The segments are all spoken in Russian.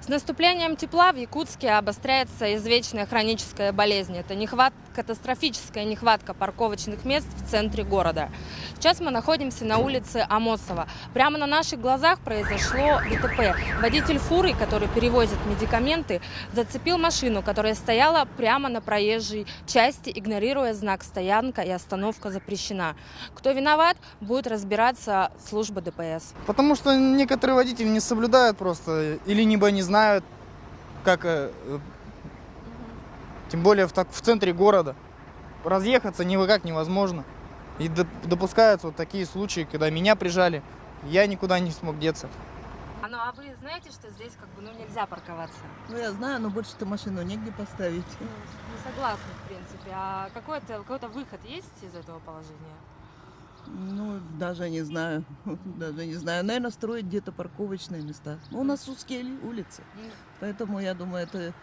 С наступлением тепла в Якутске обостряется извечная хроническая болезнь. Это катастрофическая нехватка парковочных мест в центре города. Сейчас мы находимся на улице Амосова. Прямо на наших глазах произошло ДТП. Водитель фуры, который перевозит медикаменты, зацепил машину, которая стояла прямо на проезжей части, игнорируя знак «Стоянка» и «Остановка запрещена». Кто виноват, будет разбираться служба ДПС. Потому что некоторые водители не соблюдают просто, или либо не знают, как, тем более в центре города, разъехаться никак невозможно. И допускаются вот такие случаи, когда меня прижали, я никуда не смог деться. Ну а вы знаете, что здесь нельзя парковаться? Ну я знаю, но больше-то машину негде поставить. Не согласна, в принципе. А какой-то выход есть из этого положения? Ну, даже не знаю. Даже не знаю. Наверное, строить где-то парковочные места. Ну, у нас узкие улицы. Поэтому, я думаю, это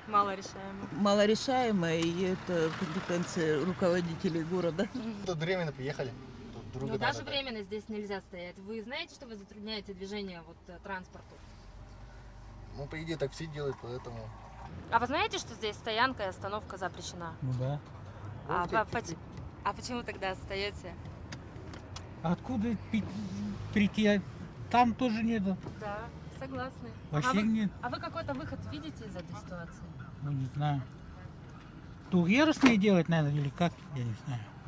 малорешаемо, и это компетенция руководителей города. Тут временно приехали. Ну, даже временно здесь нельзя стоять. Вы знаете, что вы затрудняете движение транспорту? Ну, по идее, так все делают, поэтому... А вы знаете, что здесь стоянка и остановка запрещена? Ну да. А почему тогда остаете? Откуда прийти? Там тоже нету. Да, согласны. Вообще нет. А вы какой-то выход видите из этой ситуации? Ну, не знаю. Двухъярусные делать надо или как? Я не знаю.